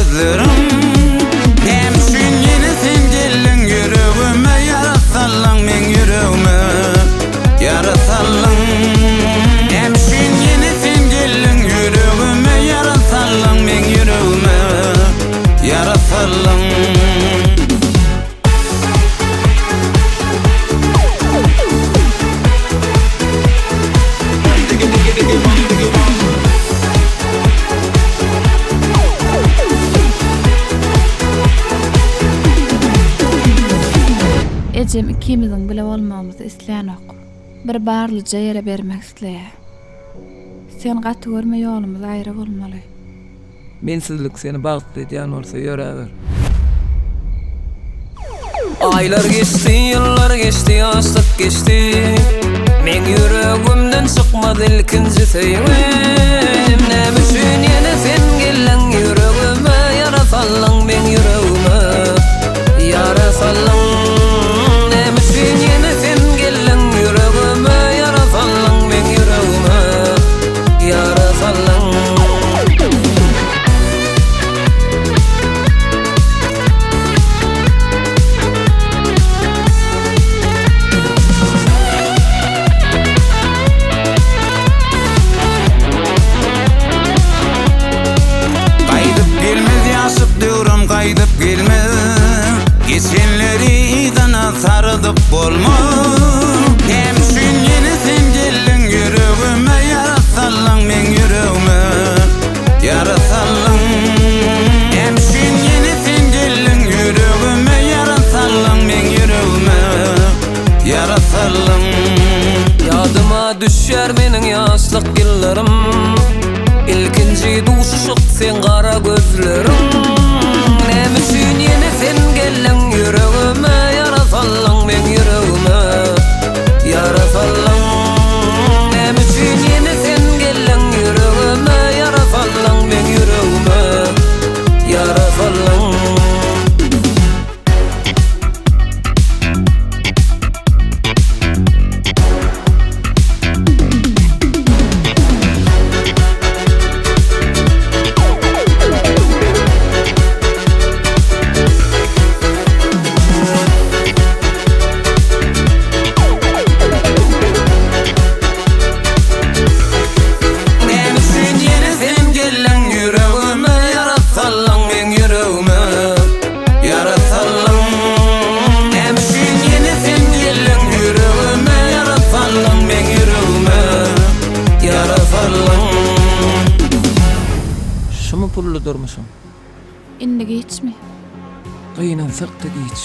gözlerim. Hemşin yine sen gelin yüreğime, yarasallan men yüreğime, yarasallan. Hemşin yine sen gelin yüreğime, yarasallan men yüreğime, yarasallan. Ecem ikimizin bile olmamızı isleýänok. Bir barlyja ýere bermek isleýär. Sen gaty görme ýolumyz aýra bolmaly. Mensizlik seni bagtlaýan bolsa ýöräber. Aylar geçti, yıllar geçti, ýaşlyk geçti. Men yüregimden çykmady ilkinji seýwim. Näme üçin ýene sen gellen yüregime, yarasallan men yüregime, yarasallan. Näme üçin ýene sen gellen yüregime, yarasallan men yüregime, yarasallan. Kaydıp gelme, geçenleri dana sarıdıp bolma. Hemşin yine sen gelin yüreğime, yarasallan men yüreğime, yarasallan. Hemşin yine sen gelin yüreğime, yarasallan men yüreğime, yarasallan. Yadıma düşer menin ýaşlyk ýyllarym, ilkinji duşuşyk sen gara gözlerim. Näme üçin ýene sen gellen yüregime, yarasallan men yüregime, yarasallan. Näme üçin ýene sen gellen yüregime, yarasallan men yüregime, yarasallan. Şumu pullu durmuşum. Indi geçmi. Gynansak da geç.